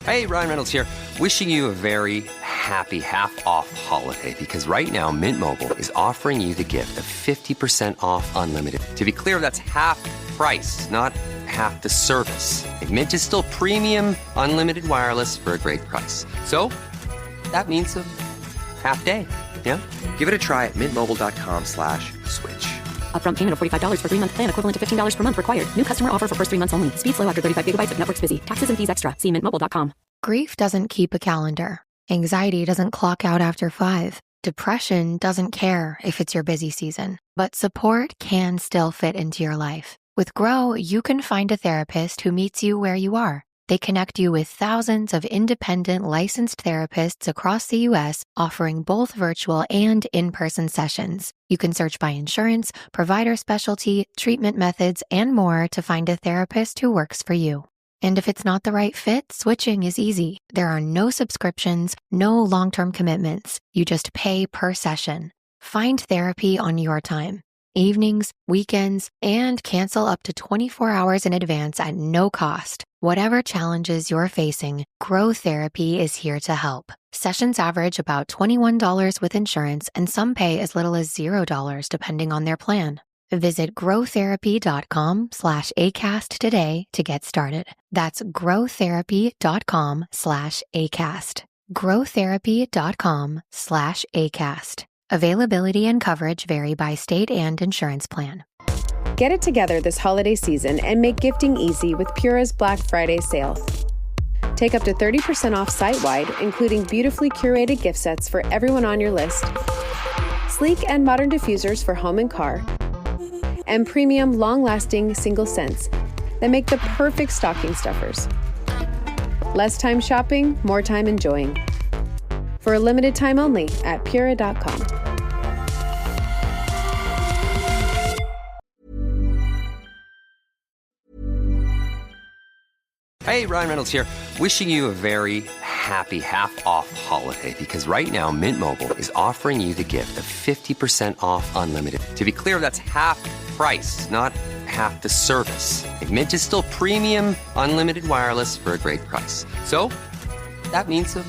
Hey, Ryan Reynolds here. Wishing you a very happy half-off holiday because right now Mint Mobile is offering you the gift of 50% off unlimited. To be clear, that's half price, not half the service. And Mint is still premium unlimited wireless for a great price. So that means a half day. Yeah? Give it a try at mintmobile.com/switch. Upfront payment of $45 for 3-month plan, equivalent to $15 per month required. New customer offer for first 3 months only. Speed slow after 35 gigabytes if network's busy. Taxes and fees extra. See mintmobile.com. Grief doesn't keep a calendar. Anxiety doesn't clock out after 5. Depression doesn't care if it's your busy season. But support can still fit into your life. With Grow, you can find a therapist who meets you where you are. They connect you with thousands of independent licensed therapists across the U.S., offering both virtual and in-person sessions. You can search by insurance, provider specialty, treatment methods, and more to find a therapist who works for you. And if it's not the right fit, switching is easy. There are no subscriptions, no long-term commitments. You just pay per session. Find therapy on your time. Evenings, weekends, and cancel up to 24 hours in advance at no cost. Whatever challenges you're facing, Grow Therapy is here to help. Sessions average about $21 with insurance, and some pay as little as $0 depending on their plan. Visit growtherapy.com/ACAST today to get started. That's growtherapy.com/ACAST. growtherapy.com/ACAST. Availability and coverage vary by state and insurance plan. Get it together this holiday season and make gifting easy with Pura's Black Friday sale. Take up to 30% off site-wide, including beautifully curated gift sets for everyone on your list, sleek and modern diffusers for home and car, and premium long-lasting single scents that make the perfect stocking stuffers. Less time shopping, more time enjoying. For a limited time only at Pura.com. Hey, Ryan Reynolds here. Wishing you a very happy half-off holiday because right now Mint Mobile is offering you the gift of 50% off unlimited. To be clear, that's half price, not half the service. And Mint is still premium unlimited wireless for a great price. So that means a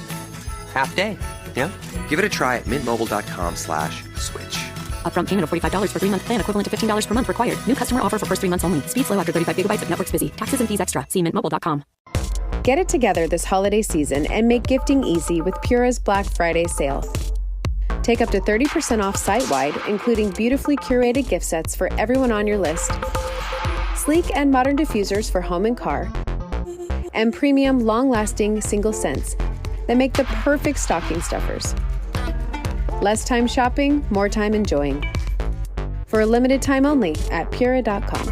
half day. Yeah? Give it a try at mintmobile.com/switch. Upfront payment of $45 for 3-month plan, equivalent to $15 per month required. New customer offer for first 3 months only. Speed slow after 35 gigabytes if network's busy. Taxes and fees extra. See mintmobile.com. Get it together this holiday season and make gifting easy with Pura's Black Friday sale. Take up to 30% off site-wide, including beautifully curated gift sets for everyone on your list, sleek and modern diffusers for home and car, and premium long-lasting single scents that make the perfect stocking stuffers. Less time shopping, more time enjoying. For a limited time only at Pura.com.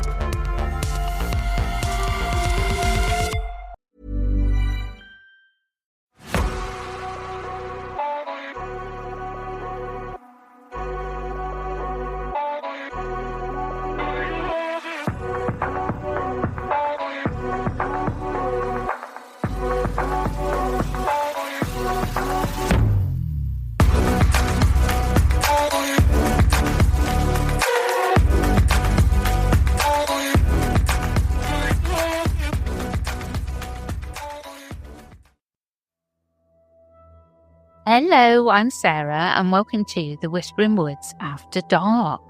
Hello, I'm Sarah, and welcome to the Whispering Woods After Dark.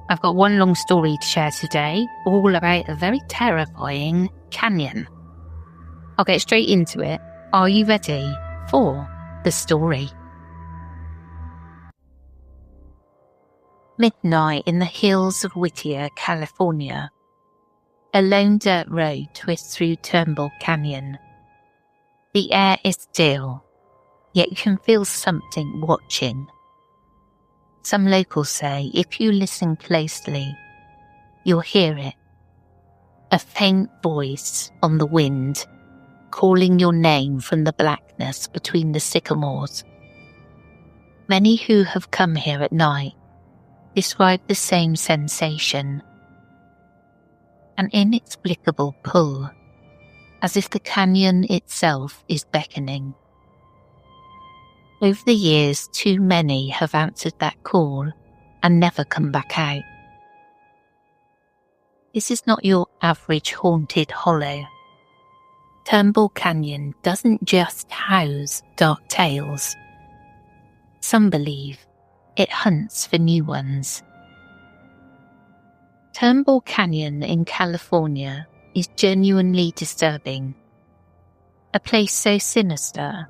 I've got one long story to share today, all about a very terrifying canyon. I'll get straight into it. Are you ready for the story? Midnight in the hills of Whittier, California. A lone dirt road twists through Turnbull Canyon. The air is still, yet you can feel something watching. Some locals say if you listen closely, you'll hear it. A faint voice on the wind, calling your name from the blackness between the sycamores. Many who have come here at night describe the same sensation. An inexplicable pull, as if the canyon itself is beckoning. Over the years, too many have answered that call and never come back out. This is not your average haunted hollow. Turnbull Canyon doesn't just house dark tales. Some believe it hunts for new ones. Turnbull Canyon in California is genuinely disturbing. A place so sinister,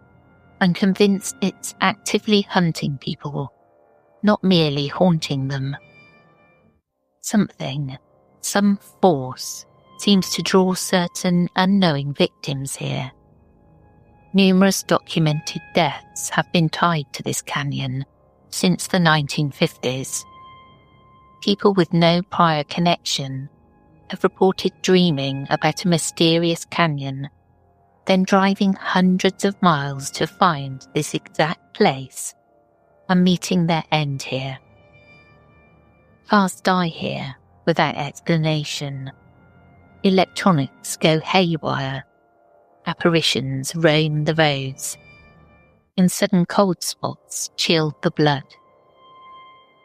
I'm convinced it's actively hunting people, not merely haunting them. Something, some force, seems to draw certain unknowing victims here. Numerous documented deaths have been tied to this canyon since the 1950s. People with no prior connection have reported dreaming about a mysterious canyon, then driving hundreds of miles to find this exact place and meeting their end here. Cars die here without explanation. Electronics go haywire. Apparitions roam the roads. And sudden cold spots chill the blood.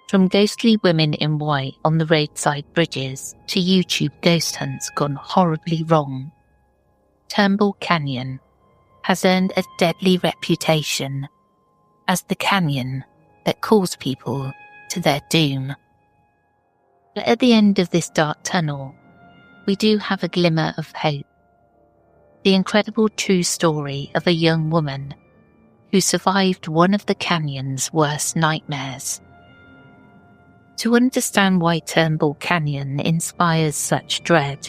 From ghostly women in white on the roadside bridges to YouTube ghost hunts gone horribly wrong, Turnbull Canyon has earned a deadly reputation as the canyon that calls people to their doom. But at the end of this dark tunnel, we do have a glimmer of hope. The incredible true story of a young woman who survived one of the canyon's worst nightmares. To understand why Turnbull Canyon inspires such dread,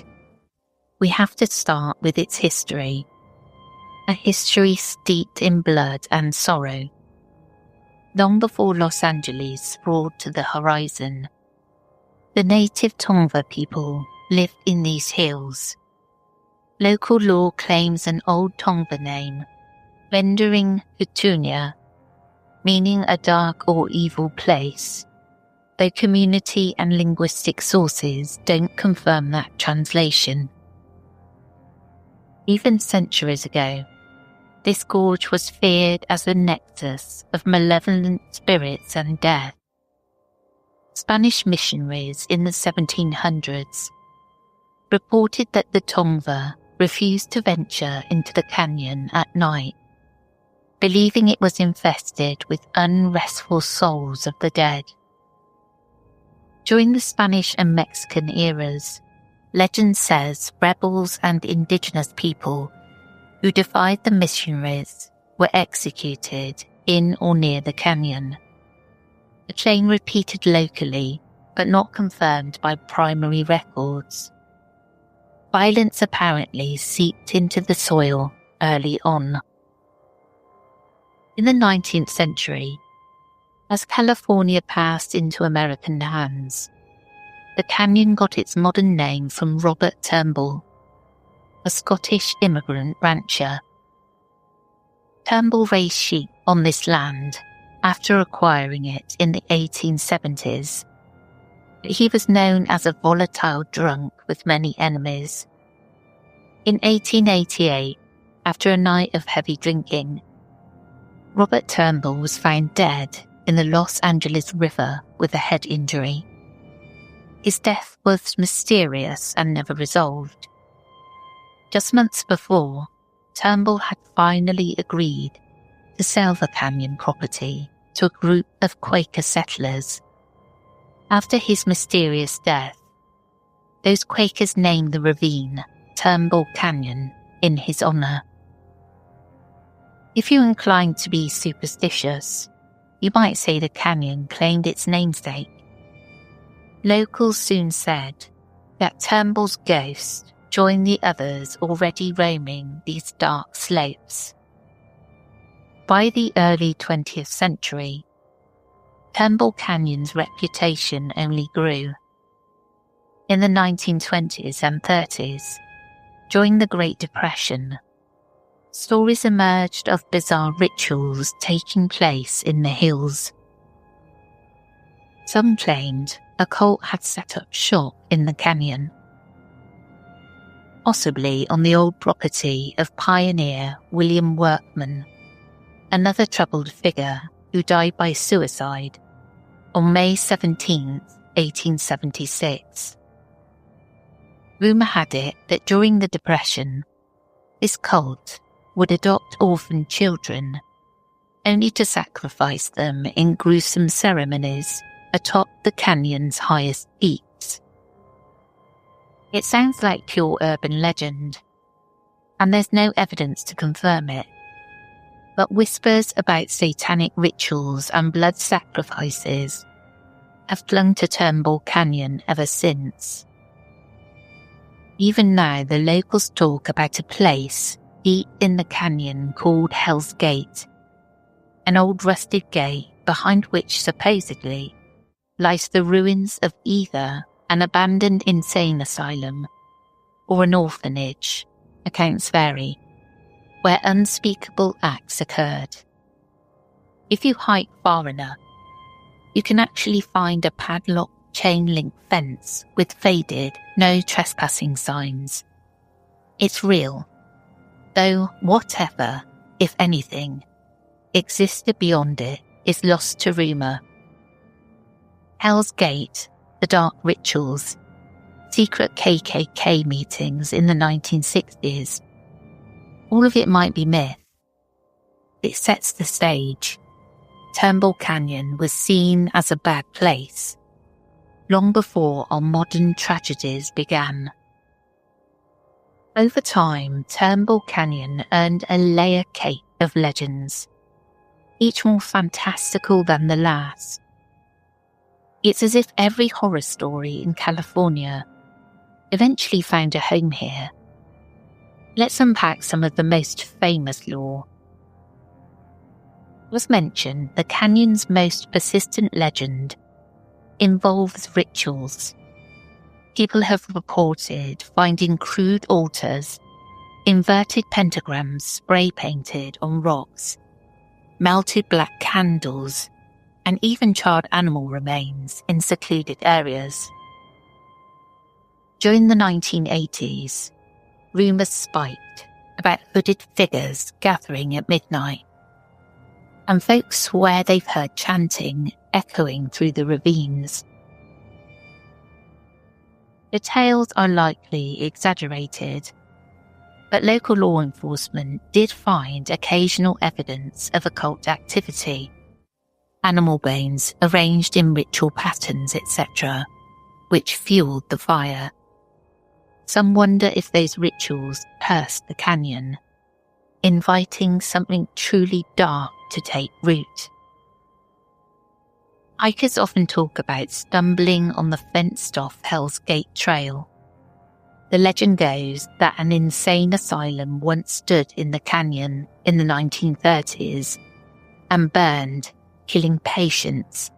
we have to start with its history. A history steeped in blood and sorrow. Long before Los Angeles sprawled to the horizon, the native Tongva people lived in these hills. Local law claims an old Tongva name, rendering Hutunia, meaning a dark or evil place, though community and linguistic sources don't confirm that translation. Even centuries ago, this gorge was feared as a nexus of malevolent spirits and death. Spanish missionaries in the 1700s reported that the Tongva refused to venture into the canyon at night, believing it was infested with unrestful souls of the dead. During the Spanish and Mexican eras, legend says rebels and indigenous people who defied the missionaries were executed in or near the canyon. A claim repeated locally, but not confirmed by primary records. Violence apparently seeped into the soil early on. In the 19th century, as California passed into American hands, the canyon got its modern name from Robert Turnbull, a Scottish immigrant rancher. Turnbull raised sheep on this land after acquiring it in the 1870s. He was known as a volatile drunk with many enemies. In 1888, after a night of heavy drinking, Robert Turnbull was found dead in the Los Angeles River with a head injury. His death was mysterious and never resolved. Just months before, Turnbull had finally agreed to sell the canyon property to a group of Quaker settlers. After his mysterious death, those Quakers named the ravine Turnbull Canyon in his honour. If you're inclined to be superstitious, you might say the canyon claimed its namesake. Locals soon said that Turnbull's ghost joined the others already roaming these dark slopes. By the early 20th century, Turnbull Canyon's reputation only grew. In the 1920s and 30s, during the Great Depression, stories emerged of bizarre rituals taking place in the hills. Some claimed a cult had set up shop in the canyon, possibly on the old property of pioneer William Workman, another troubled figure who died by suicide on May 17, 1876. Rumour had it that during the Depression, this cult would adopt orphan children, only to sacrifice them in gruesome ceremonies atop the canyon's highest peaks. It sounds like pure urban legend, and there's no evidence to confirm it, but whispers about satanic rituals and blood sacrifices have clung to Turnbull Canyon ever since. Even now, the locals talk about a place deep in the canyon called Hell's Gate, an old rusted gate behind which supposedly lies the ruins of either an abandoned insane asylum or an orphanage, accounts vary, where unspeakable acts occurred. If you hike far enough, you can actually find a padlocked chain-link fence with faded, no trespassing signs. It's real, though whatever, if anything, existed beyond it is lost to rumour. Hell's Gate, the dark rituals, secret KKK meetings in the 1960s, all of it might be myth. It sets the stage. Turnbull Canyon was seen as a bad place long before our modern tragedies began. Over time, Turnbull Canyon earned a layer cake of legends, each more fantastical than the last. It's as if every horror story in California eventually found a home here. Let's unpack some of the most famous lore. As mentioned, the canyon's most persistent legend involves rituals. People have reported finding crude altars, inverted pentagrams spray painted on rocks, melted black candles, and even charred animal remains in secluded areas. During the 1980s, rumours spiked about hooded figures gathering at midnight, and folks swear they've heard chanting echoing through the ravines. The tales are likely exaggerated, but local law enforcement did find occasional evidence of occult activity, animal bones arranged in ritual patterns, etc., which fueled the fire. Some wonder if those rituals cursed the canyon, inviting something truly dark to take root. Hikers often talk about stumbling on the fenced-off Hell's Gate trail. The legend goes that an insane asylum once stood in the canyon in the 1930s and burned, killing patients,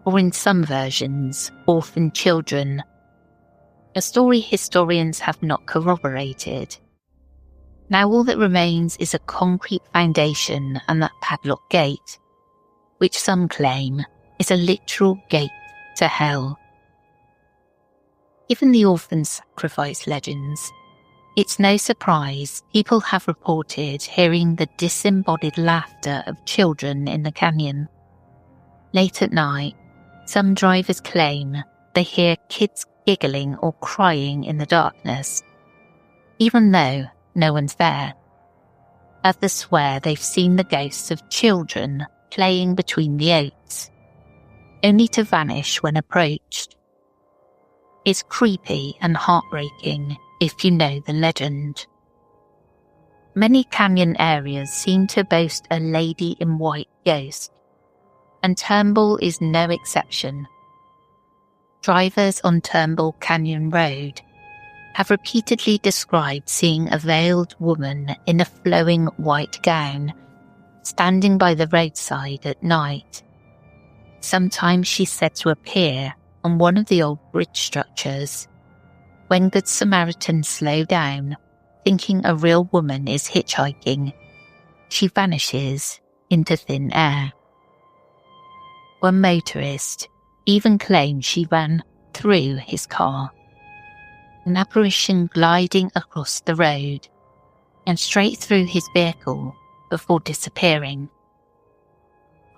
or in some versions, orphan children. A story historians have not corroborated. Now all that remains is a concrete foundation and that padlock gate, which some claim is a literal gate to hell. Given the orphan sacrifice legends, it's no surprise people have reported hearing the disembodied laughter of children in the canyon. Late at night, some drivers claim they hear kids giggling or crying in the darkness, even though no one's there. Others swear they've seen the ghosts of children playing between the oaks, only to vanish when approached. It's creepy and heartbreaking if you know the legend. Many canyon areas seem to boast a lady in white ghost, and Turnbull is no exception. Drivers on Turnbull Canyon Road have repeatedly described seeing a veiled woman in a flowing white gown standing by the roadside at night. Sometimes she's said to appear on one of the old bridge structures. When Good Samaritans slow down, thinking a real woman is hitchhiking, she vanishes into thin air. One motorist even claimed she ran through his car, an apparition gliding across the road and straight through his vehicle before disappearing.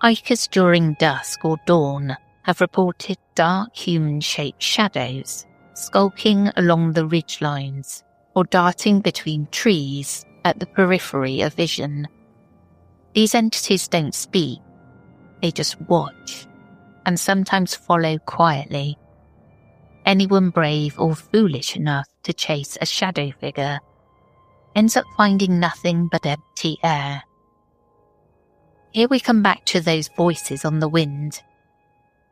Hikers during dusk or dawn have reported dark human-shaped shadows skulking along the ridge lines or darting between trees at the periphery of vision. These entities don't speak, they just watch, and sometimes follow quietly. Anyone brave or foolish enough to chase a shadow figure ends up finding nothing but empty air. Here we come back to those voices on the wind.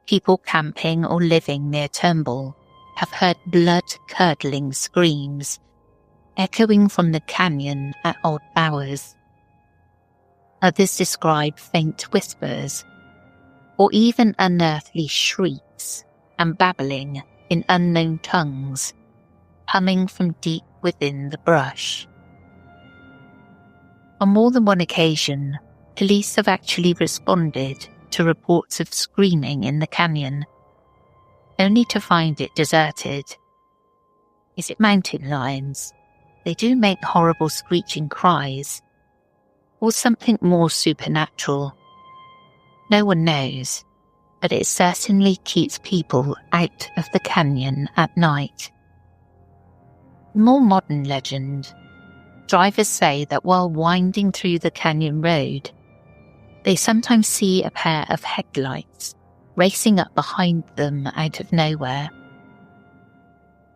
People camping or living near Turnbull have heard blood-curdling screams echoing from the canyon at odd hours. Others describe faint whispers, or even unearthly shrieks and babbling in unknown tongues, coming from deep within the brush. On more than one occasion, police have actually responded to reports of screaming in the canyon, only to find it deserted. Is it mountain lions? They do make horrible screeching cries, or something more supernatural. No one knows, but it certainly keeps people out of the canyon at night. More modern legend. Drivers say that while winding through the canyon road, they sometimes see a pair of headlights racing up behind them out of nowhere.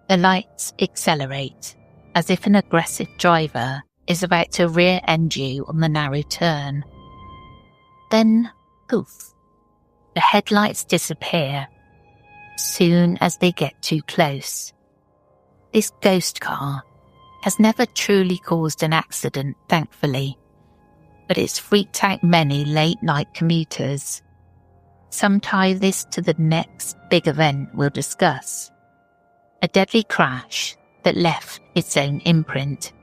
The lights accelerate, as if an aggressive driver is about to rear-end you on the narrow turn. Then, poof, the headlights disappear soon as they get too close. This ghost car has never truly caused an accident, thankfully, but it's freaked out many late-night commuters. Some tie this to the next big event we'll discuss, a deadly crash that left its own imprint.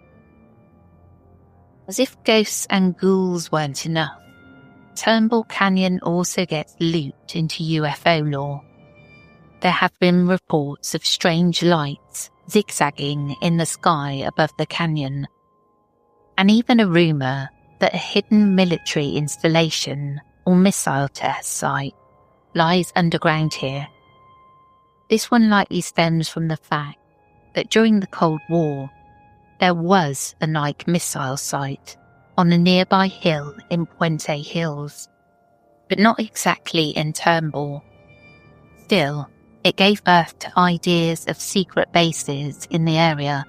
As if ghosts and ghouls weren't enough, Turnbull Canyon also gets looped into UFO lore. There have been reports of strange lights zigzagging in the sky above the canyon, and even a rumour that a hidden military installation or missile test site lies underground here. This one likely stems from the fact that during the Cold War, there was a Nike missile site on a nearby hill in Puente Hills, but not exactly in Turnbull. Still, it gave birth to ideas of secret bases in the area.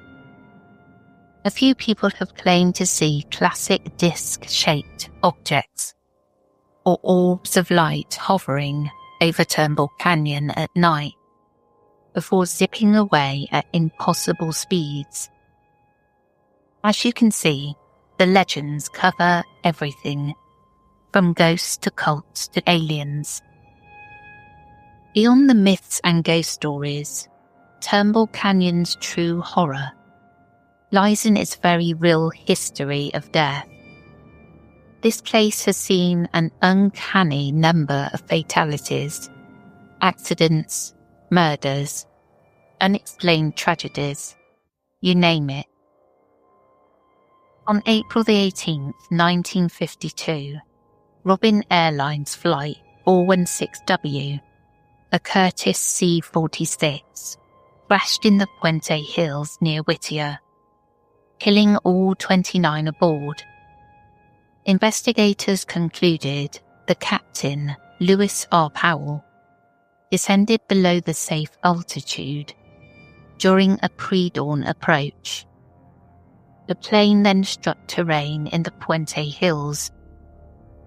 A few people have claimed to see classic disc-shaped objects or orbs of light hovering over Turnbull Canyon at night before zipping away at impossible speeds. As you can see, the legends cover everything, from ghosts to cults to aliens. Beyond the myths and ghost stories, Turnbull Canyon's true horror lies in its very real history of death. This place has seen an uncanny number of fatalities, accidents, murders, unexplained tragedies, you name it. On April the 18th, 1952, Robin Airlines Flight 416W, a Curtiss C-46, crashed in the Puente Hills near Whittier, killing all 29 aboard. Investigators concluded the captain, Lewis R. Powell, descended below the safe altitude during a pre-dawn approach. The plane then struck terrain in the Puente Hills.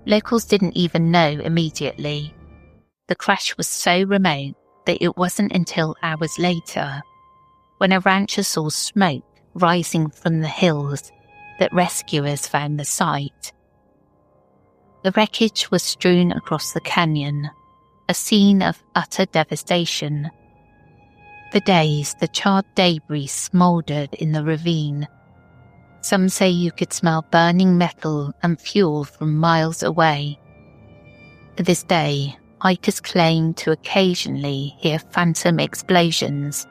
Locals didn't even know immediately. The crash was so remote that it wasn't until hours later, when a rancher saw smoke rising from the hills, that rescuers found the site. The wreckage was strewn across the canyon, a scene of utter devastation. For days, the charred debris smouldered in the ravine. Some say you could smell burning metal and fuel from miles away. To this day, hikers claim to occasionally hear phantom explosions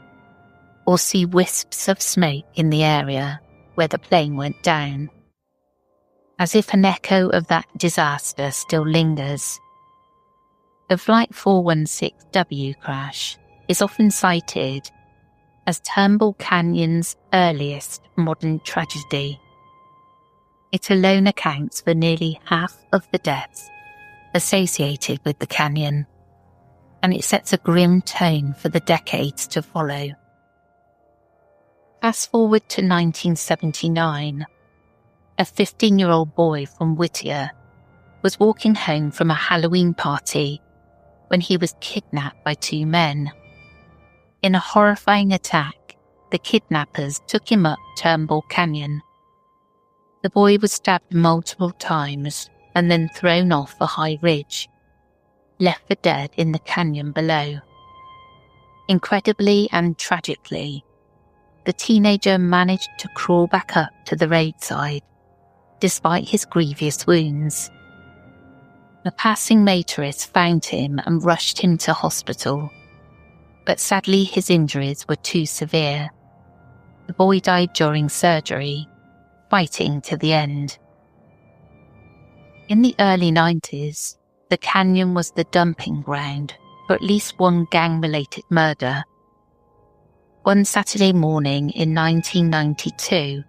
or see wisps of smoke in the area where the plane went down, as if an echo of that disaster still lingers. The Flight 416W crash is often cited as Turnbull Canyon's earliest modern tragedy, It alone accounts for nearly half of the deaths associated with the canyon, and it sets a grim tone for the decades to follow. Fast forward to 1979, a 15-year-old boy from Whittier was walking home from a Halloween party when he was kidnapped by two men. In a horrifying attack, the kidnappers took him up Turnbull Canyon. The boy was stabbed multiple times and then thrown off a high ridge, left for dead in the canyon below. Incredibly and tragically, the teenager managed to crawl back up to the roadside, despite his grievous wounds. A passing motorist found him and rushed him to hospital, but sadly his injuries were too severe. The boy died during surgery, fighting to the end. In the early 90s, the canyon was the dumping ground for at least one gang-related murder. One Saturday morning in 1992,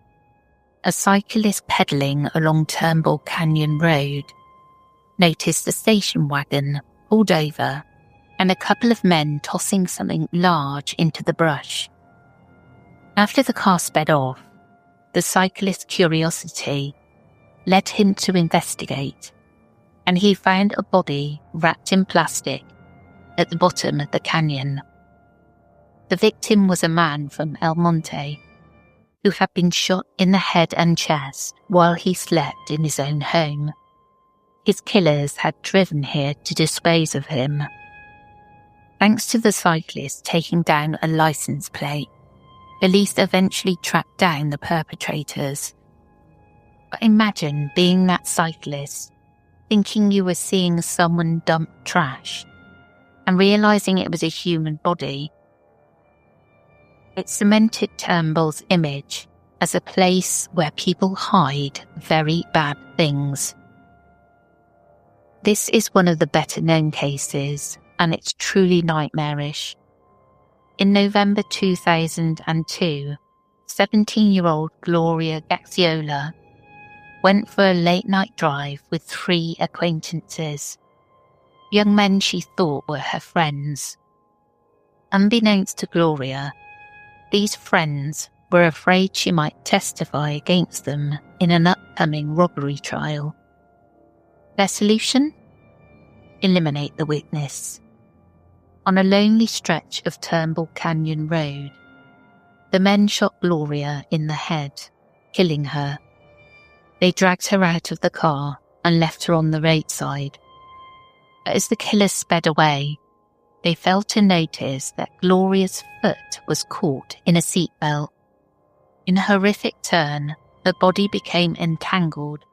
a cyclist pedalling along Turnbull Canyon Road noticed a station wagon pulled over and a couple of men tossing something large into the brush. After the car sped off, the cyclist's curiosity led him to investigate, and he found a body wrapped in plastic at the bottom of the canyon. The victim was a man from El Monte who had been shot in the head and chest while he slept in his own home. His killers had driven here to dispose of him. Thanks to the cyclist taking down a license plate, police eventually tracked down the perpetrators. But imagine being that cyclist, thinking you were seeing someone dump trash, and realising it was a human body. It cemented Turnbull's image as a place where people hide very bad things. This is one of the better-known cases, and it's truly nightmarish. In November 2002, 17-year-old Gloria Gaxiola went for a late-night drive with 3 acquaintances, young men she thought were her friends. Unbeknownst to Gloria, these friends were afraid she might testify against them in an upcoming robbery trial. Their solution? Eliminate the witness. On a lonely stretch of Turnbull Canyon Road, the men shot Gloria in the head, killing her. They dragged her out of the car and left her on the roadside. But as the killers sped away, they failed to notice that Gloria's foot was caught in a seatbelt. In a horrific turn, her body became entangled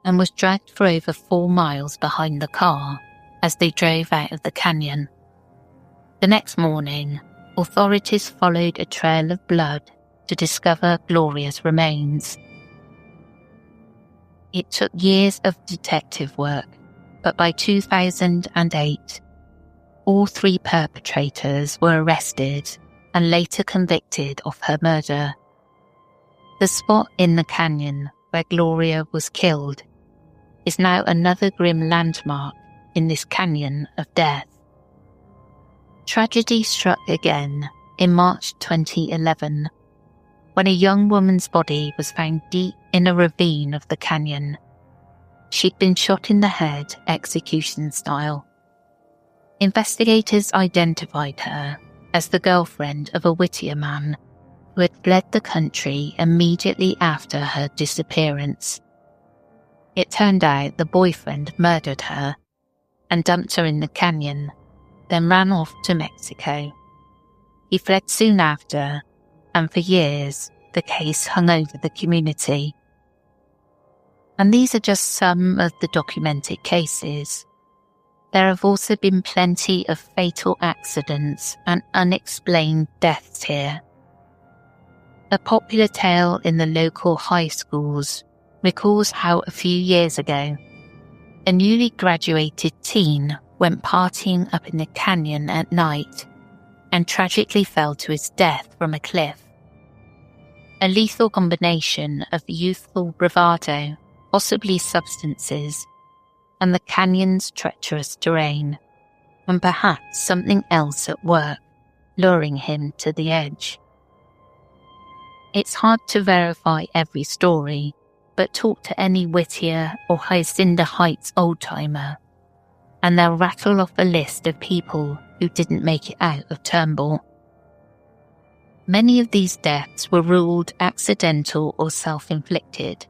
and was dragged for over 4 miles behind the car as they drove out of the canyon. The next morning, authorities followed a trail of blood to discover Gloria's remains. It took years of detective work, but by 2008, all 3 perpetrators were arrested and later convicted of her murder. The spot in the canyon where Gloria was killed is now another grim landmark in this canyon of death. Tragedy struck again in March 2011 when a young woman's body was found deep in a ravine of the canyon. She'd been shot in the head, execution style. Investigators identified her as the girlfriend of a Whittier man who had fled the country immediately after her disappearance. It turned out the boyfriend murdered her and dumped her in the canyon, then ran off to Mexico. He fled soon after, and for years the case hung over the community. And these are just some of the documented cases. There have also been plenty of fatal accidents and unexplained deaths here. A popular tale in the local high schools recalls how a few years ago, a newly graduated teen went partying up in the canyon at night and tragically fell to his death from a cliff. a lethal combination of youthful bravado, possibly substances, and the canyon's treacherous terrain, and perhaps something else at work, luring him to the edge. It's hard to verify every story, but talk to any Whittier or Hyacinda Heights old-timer, and they'll rattle off a list of people who didn't make it out of Turnbull. Many of these deaths were ruled accidental or self-inflicted,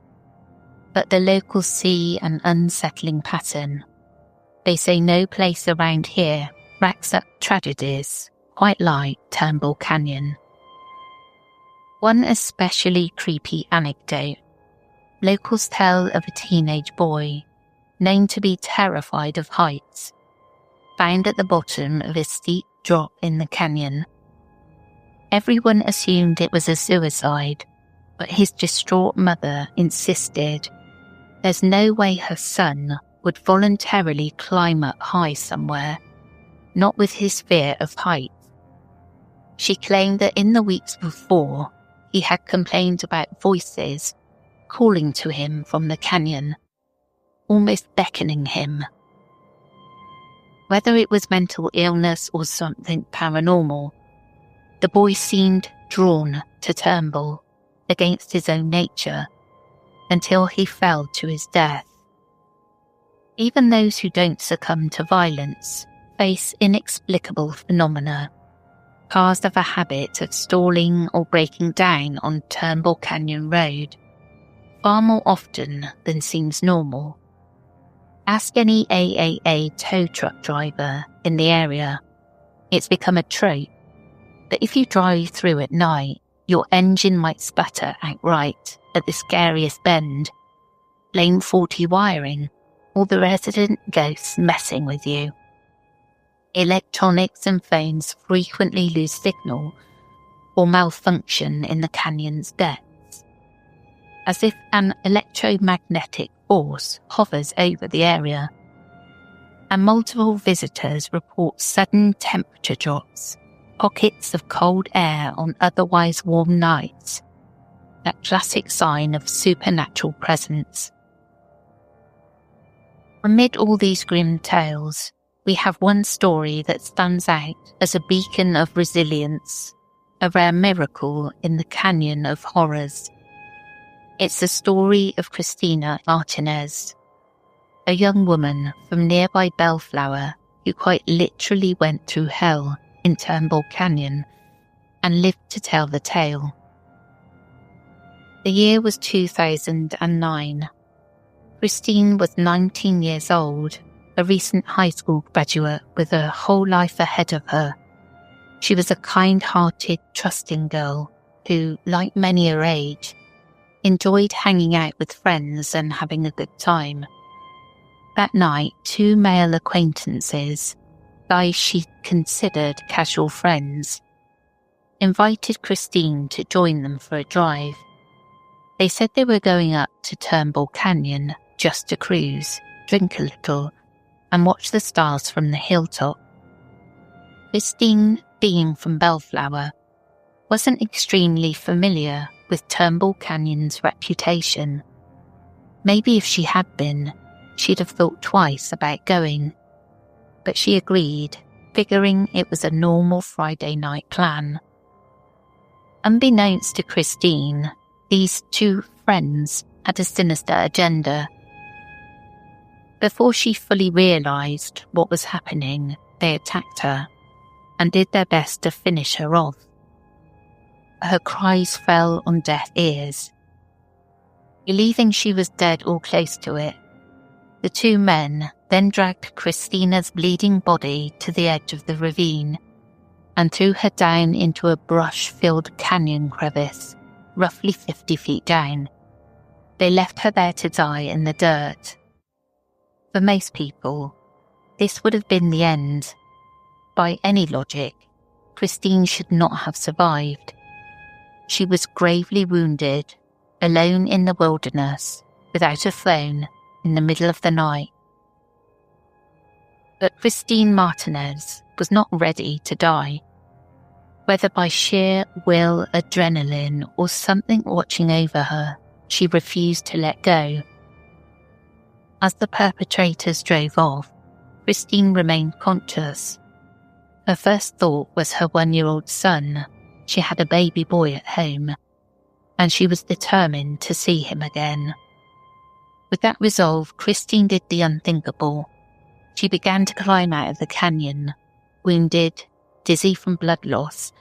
but the locals see an unsettling pattern. They say no place around here racks up tragedies quite like Turnbull Canyon. One especially creepy anecdote. Locals tell of a teenage boy, known to be terrified of heights, found at the bottom of a steep drop in the canyon. Everyone assumed it was a suicide, but his distraught mother insisted there's no way her son would voluntarily climb up high somewhere, not with his fear of heights. She claimed that in the weeks before, he had complained about voices calling to him from the canyon, almost beckoning him. Whether it was mental illness or something paranormal, the boy seemed drawn to Turnbull against his own nature until he fell to his death. Even those who don't succumb to violence face inexplicable phenomena. Cars have a habit of stalling or breaking down on Turnbull Canyon Road, far more often than seems normal. Ask any AAA tow truck driver in the area. It's become a trope that if you drive through at night, your engine might sputter outright at the scariest bend, blame faulty wiring, or the resident ghosts messing with you. Electronics and phones frequently lose signal or malfunction in the canyon's depths, as if an electromagnetic force hovers over the area, and multiple visitors report sudden temperature drops, pockets of cold air on otherwise warm nights, that classic sign of supernatural presence. Amid all these grim tales, we have one story that stands out as a beacon of resilience, a rare miracle in the canyon of horrors. It's the story of Christina Martinez, a young woman from nearby Bellflower who quite literally went through hell in Turnbull Canyon and lived to tell the tale. The year was 2009. Christine was 19 years old, a recent high school graduate with a whole life ahead of her. She was a kind-hearted, trusting girl who, like many her age, enjoyed hanging out with friends and having a good time. That night, two male acquaintances, guys she considered casual friends, invited Christine to join them for a drive. They said they were going up to Turnbull Canyon just to cruise, drink a little, and watch the stars from the hilltop. Christine, being from Bellflower, wasn't extremely familiar with Turnbull Canyon's reputation. Maybe if she had been, she'd have thought twice about going. But she agreed, figuring it was a normal Friday night plan. Unbeknownst to Christine, these two friends had a sinister agenda. Before she fully realised what was happening, they attacked her and did their best to finish her off. Her cries fell on deaf ears. Believing she was dead or close to it, the two men then dragged Christina's bleeding body to the edge of the ravine and threw her down into a brush-filled canyon crevice, roughly 50 feet down. They left her there to die in the dirt. For most people, this would have been the end. By any logic, Christine should not have survived. She was gravely wounded, alone in the wilderness, without a phone, in the middle of the night. But Christine Martinez was not ready to die. Whether by sheer will, adrenaline, or something watching over her, she refused to let go. As the perpetrators drove off, Christine remained conscious. Her first thought was her 1-year-old son. She had a baby boy at home, and she was determined to see him again. With that resolve, Christine did the unthinkable. She began to climb out of the canyon, wounded, dizzy from blood loss,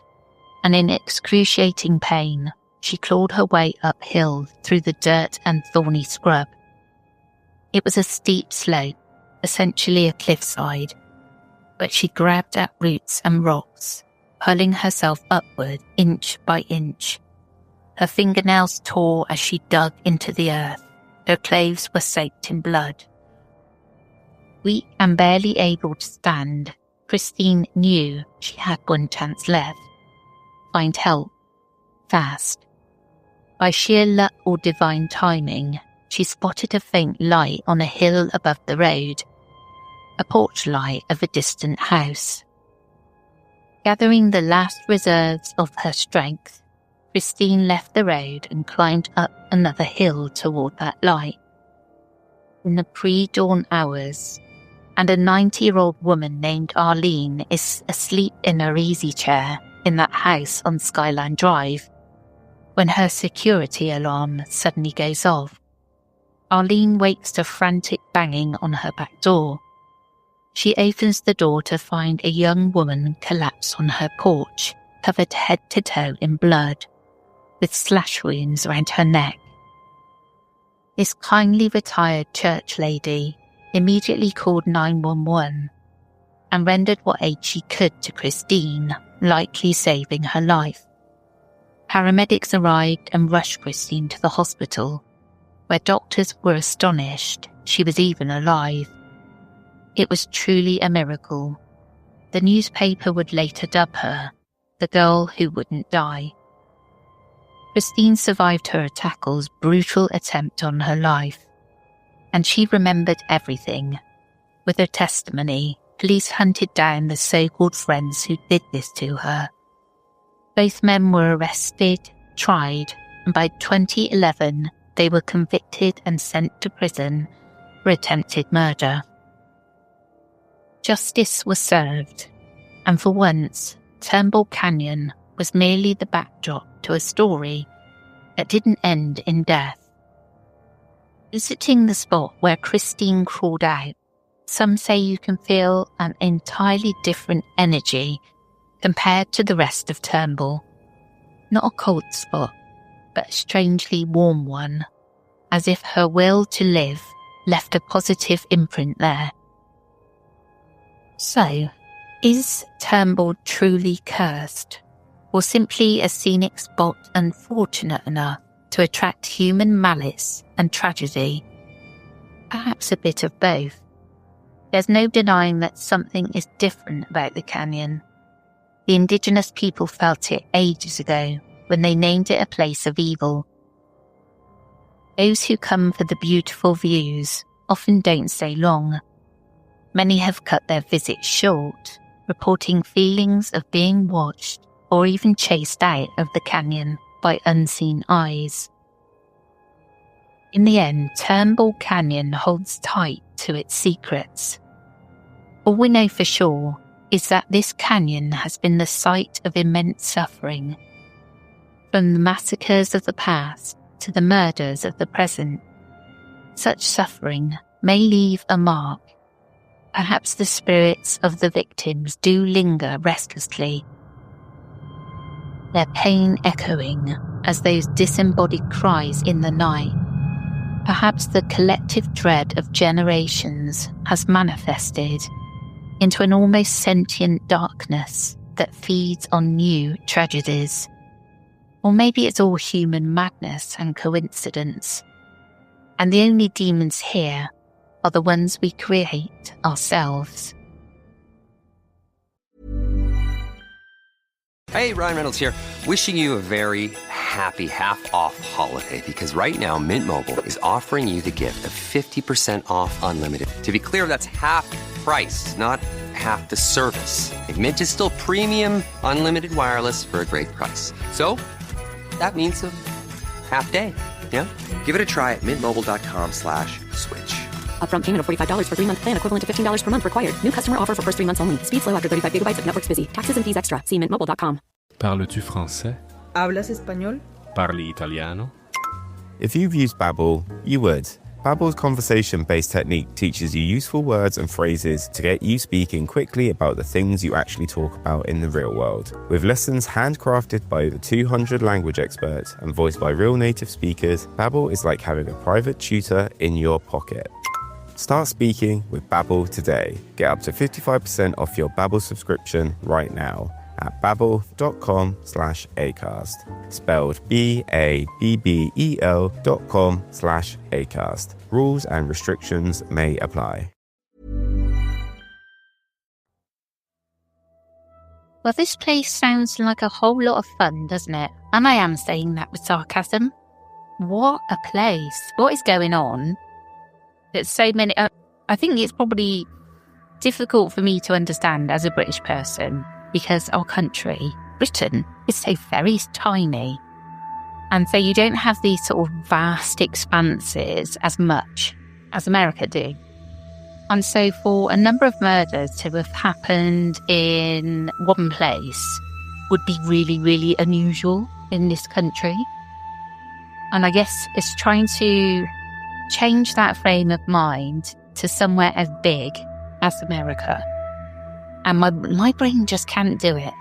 and in excruciating pain, she clawed her way uphill through the dirt and thorny scrub. It was a steep slope, essentially a cliffside, but she grabbed at roots and rocks, pulling herself upward inch by inch. Her fingernails tore as she dug into the earth. Her clothes were soaked in blood. Weak and barely able to stand, Christine knew she had one chance left. Find help. Fast. By sheer luck or divine timing, she spotted a faint light on a hill above the road, a porch light of a distant house. Gathering the last reserves of her strength, Christine left the road and climbed up another hill toward that light. In the pre-dawn hours, and a 90-year-old woman named Arlene is asleep in her easy chair in that house on Skyline Drive, when her security alarm suddenly goes off. Arlene wakes to frantic banging on her back door. She opens the door to find a young woman collapsed on her porch, covered head to toe in blood, with slash wounds around her neck. This kindly retired church lady immediately called 911 and rendered what aid she could to Christine, likely saving her life. Paramedics arrived and rushed Christine to the hospital, where doctors were astonished she was even alive. It was truly a miracle. The newspaper would later dub her the girl who wouldn't die. Christine survived her attackers' brutal attempt on her life, and she remembered everything. With her testimony, police hunted down the so-called friends who did this to her. Both men were arrested, tried, and by 2011 they were convicted and sent to prison for attempted murder. Justice was served, and for once, Turnbull Canyon was merely the backdrop to a story that didn't end in death. Visiting the spot where Christine crawled out, some say you can feel an entirely different energy compared to the rest of Turnbull. Not a cold spot, but a strangely warm one, as if her will to live left a positive imprint there. So, is Turnbull truly cursed, or simply a scenic spot unfortunate enough to attract human malice and tragedy? Perhaps a bit of both. There's no denying that something is different about the canyon. The indigenous people felt it ages ago when they named it a place of evil. Those who come for the beautiful views often don't stay long. Many have cut their visit short, reporting feelings of being watched or even chased out of the canyon by unseen eyes. In the end, Turnbull Canyon holds tight to its secrets. All we know for sure is that this canyon has been the site of immense suffering. From the massacres of the past to the murders of the present, such suffering may leave a mark. Perhaps the spirits of the victims do linger restlessly, their pain echoing as those disembodied cries in the night. Perhaps the collective dread of generations has manifested into an almost sentient darkness that feeds on new tragedies. Or maybe it's all human madness and coincidence, and the only demons here are the ones we create ourselves. Hey, Ryan Reynolds here, wishing you a very happy half-off holiday, because right now Mint Mobile is offering you the gift of 50% off unlimited. To be clear, that's half price, not half the service. And Mint is still premium, unlimited wireless for a great price. So that means a half day, yeah? Give it a try at mintmobile.com/switch. Upfront payment of $45 for 3-month plan, equivalent to $15 per month required. New customer offer for first 3 months only. Speed slow after 35 gigabytes if network's busy. Taxes and fees extra. See mintmobile.com. Parles-tu français? ¿Hablas español? Parli italiano? If you've used Babbel, you would. Babbel's conversation-based technique teaches you useful words and phrases to get you speaking quickly about the things you actually talk about in the real world. With lessons handcrafted by over 200 language experts and voiced by real native speakers, Babbel is like having a private tutor in your pocket. Start speaking with Babbel today. Get up to 55% off your Babbel subscription right now at babbel.com/acast. Spelled BABBEL.com/acast. Rules and restrictions may apply. Well, this place sounds like a whole lot of fun, doesn't it? And I am saying that with sarcasm. What a place. What is going on? There's so many. I think it's probably difficult for me to understand as a British person because our country, Britain, is so very tiny. And so you don't have these sort of vast expanses as much as America do. And so for a number of murders to have happened in one place would be really, really unusual in this country. And I guess it's trying to change that frame of mind to somewhere as big as America. And my brain just can't do it.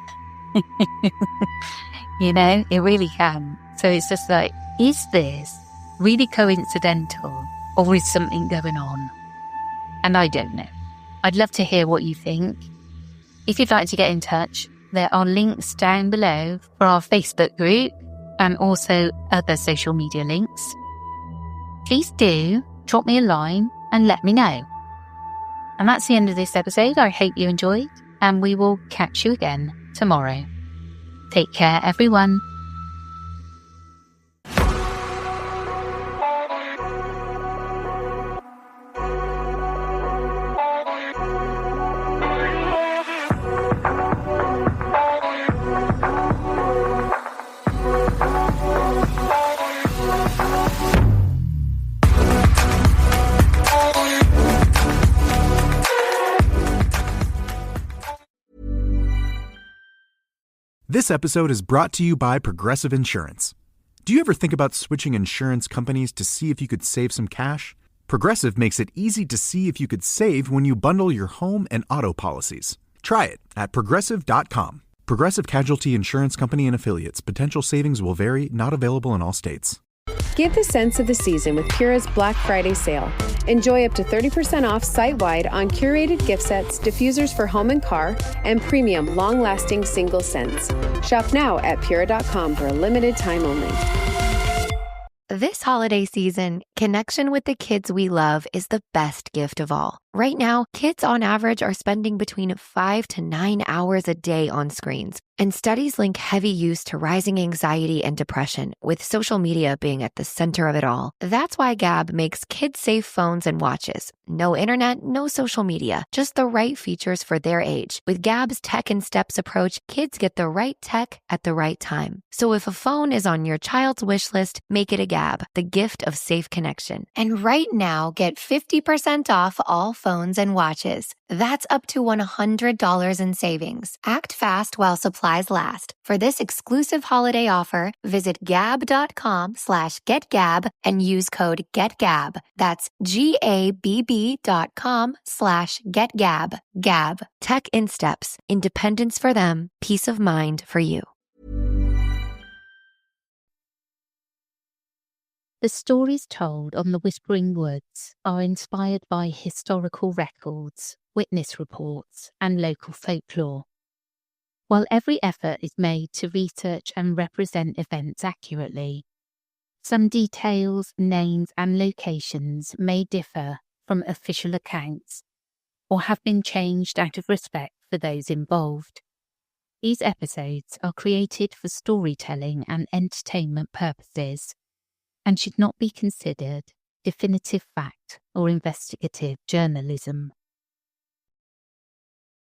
You know, it really can. So it's just like, is this really coincidental or is something going on? And I don't know. I'd love to hear what you think. If you'd like to get in touch, there are links down below for our Facebook group and also other social media links. Please do drop me a line and let me know. And that's the end of this episode. I hope you enjoyed, and we will catch you again tomorrow. Take care, everyone. This episode is brought to you by Progressive Insurance. Do you ever think about switching insurance companies to see if you could save some cash? Progressive makes it easy to see if you could save when you bundle your home and auto policies. Try it at Progressive.com. Progressive Casualty Insurance Company and Affiliates. Potential savings will vary, not available in all states. Give the sense of the season with Pura's Black Friday sale. Enjoy up to 30% off site-wide on curated gift sets, diffusers for home and car, and premium long-lasting single scents. Shop now at Pura.com for a limited time only. This holiday season, connection with the kids we love is the best gift of all. Right now, kids on average are spending between 5 to 9 hours a day on screens. And studies link heavy use to rising anxiety and depression, with social media being at the center of it all. That's why Gab makes kid-safe phones and watches. No internet, no social media, just the right features for their age. With Gab's Tech in Steps approach, kids get the right tech at the right time. So if a phone is on your child's wish list, make it a Gab, the gift of safe connection. And right now, get 50% off all phones and watches. That's up to $100 in savings. Act fast while supplies last. For this exclusive holiday offer, visit gab.com/getgab and use code GETGAB. That's GABB.com/getgab. Gab. Tech in Steps. Independence for them. Peace of mind for you. The stories told on the Whispering Woods are inspired by historical records, witness reports, and local folklore. While every effort is made to research and represent events accurately, some details, names, and locations may differ from official accounts or have been changed out of respect for those involved. These episodes are created for storytelling and entertainment purposes and should not be considered definitive fact or investigative journalism.